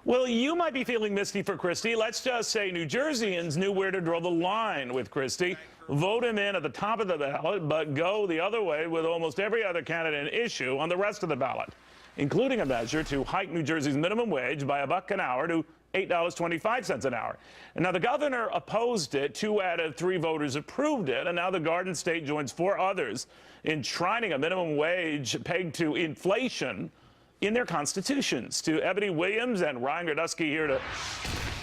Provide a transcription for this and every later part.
Well, you might be feeling misty for Christie. Let's just say New Jerseyans knew where to draw the line with Christie. Vote him in at the top of the ballot, but go the other way with almost every other candidate and issue on the rest of the ballot, including a measure to hike New Jersey's minimum wage by $1 an hour to $8.25 an hour. And now the governor opposed it. 2 out of 3 voters approved it. And now the Garden State joins 4 others in enshrining a minimum wage pegged to inflation in their constitutions. To Ebony Williams and Ryan Girdusky here to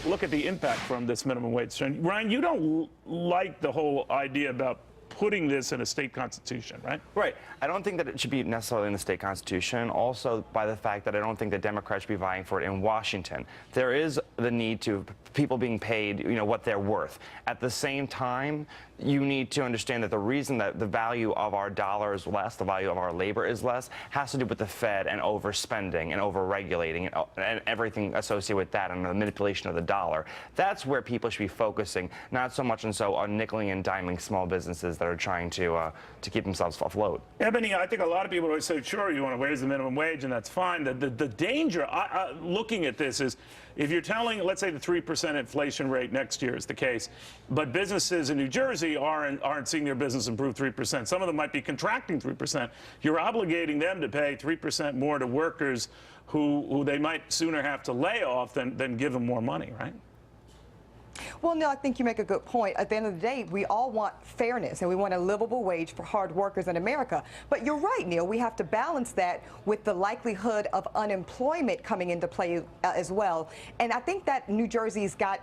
look at the impact from this minimum wage. Ryan, you don't like the whole idea about putting this in a state constitution, right? Right. I don't think that it should be necessarily in the state constitution. Also, by the fact that I don't think that Democrats should be vying for it in Washington. There is the need to people being paid, what they're worth. At the same time, you need to understand that the reason that the value of our dollar is less, the value of our labor is less, has to do with the Fed and overspending and overregulating and everything associated with that and the manipulation of the dollar. That's where people should be focusing, not so much on nickeling and diming small businesses that are trying to keep themselves afloat. Ebony, I think a lot of people always say, sure, you want to raise the minimum wage, and that's fine. The danger, looking at this, is if you're telling, let's say the 3% inflation rate next year is the case, but businesses in New Jersey aren't seeing their business improve 3%. Some of them might be contracting 3%. You're obligating them to pay 3% more to workers who they might sooner have to lay off than give them more money, right? Well, Neil, I think you make a good point. At the end of the day, we all want fairness and we want a livable wage for hard workers in America. But you're right, Neil, we have to balance that with the likelihood of unemployment coming into play as well. And I think that New Jersey's got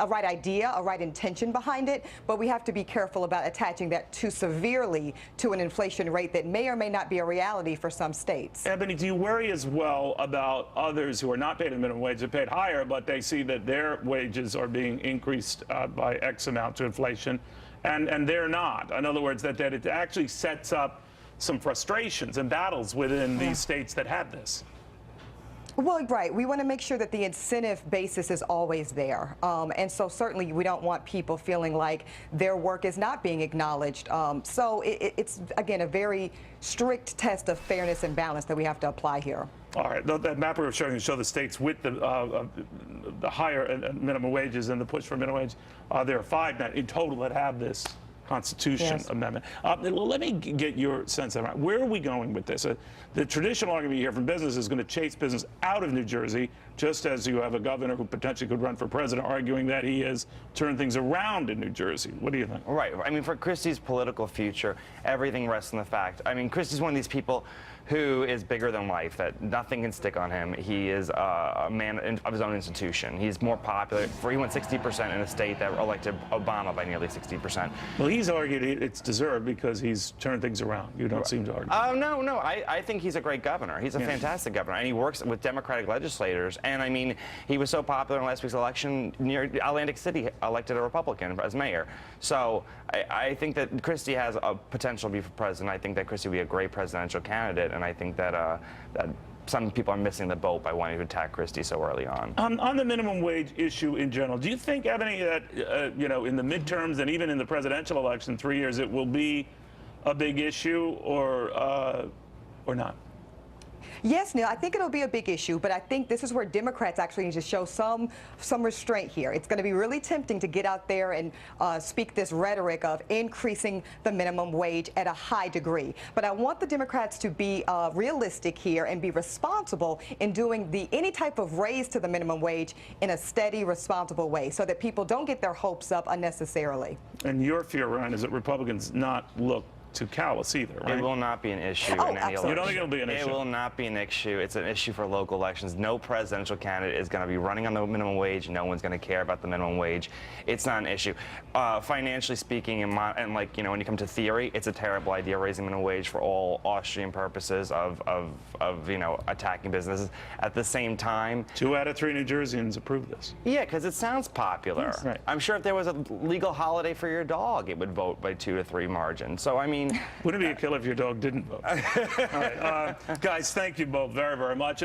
a right idea, a right intention behind it, but we have to be careful about attaching that too severely to an inflation rate that may or may not be a reality for some states. Ebony, do you worry as well about others who are not paid a minimum wage, they're paid higher, but they see that their wages are being increased by X amount to inflation, and they're not? In other words, that it actually sets up some frustrations and battles within these states that have this. Well, right. We want to make sure that the incentive basis is always there. And so certainly we don't want people feeling like their work is not being acknowledged. So it's, again, a very strict test of fairness and balance that we have to apply here. All right. That map we were showing show the states with the higher minimum wages and the push for minimum wage. There are 5 now in total that have this Constitution amendment. Let me get your sense of it. Where are we going with this? The traditional argument you hear from business is going to chase business out of New Jersey, just as you have a governor who potentially could run for president arguing that he has turned things around in New Jersey. What do you think? Right. I mean, for Christie's political future, everything rests on the fact. I mean, Christie's one of these people who is bigger than life, that nothing can stick on him. He is a man of his own institution. He's more popular. He won 60% in a state that elected Obama by nearly 60%. Well, he's argued it's deserved because he's turned things around. You don't seem to argue. No. I think he's a great governor. He's a fantastic governor, and he works with Democratic legislators. And I mean, he was so popular in last week's election, near Atlantic City elected a Republican as mayor. So I think that Christie has a potential to be for president. I think that Christie would be a great presidential candidate, and I think that that some people are missing the boat by wanting to attack Christie so early on. On the minimum wage issue in general, do you think, Ebony, that in the midterms and even in the presidential election, 3 years, it will be a big issue or not? Yes, Neil, I think it'll be a big issue, but I think this is where Democrats actually need to show some restraint here. It's going to be really tempting to get out there and speak this rhetoric of increasing the minimum wage at a high degree. But I want the Democrats to be realistic here and be responsible in doing any type of raise to the minimum wage in a steady, responsible way so that people don't get their hopes up unnecessarily. And your fear, Ryan, is that Republicans not look too callous either, right? It will not be an issue in any election. You don't think it'll be an issue? It will not be an issue. It's an issue for local elections. No presidential candidate is going to be running on the minimum wage. No one's going to care about the minimum wage. It's not an issue. Financially speaking, and like, when you come to theory, it's a terrible idea raising minimum wage for all Austrian purposes of attacking businesses. At the same time, 2 out of 3 New Jerseyans approve this. Yeah, because it sounds popular. Yes, right. I'm sure if there was a legal holiday for your dog, it would vote by 2 to 3 margin. So I mean, wouldn't it be a killer if your dog didn't vote? All right, guys, thank you both very, very much.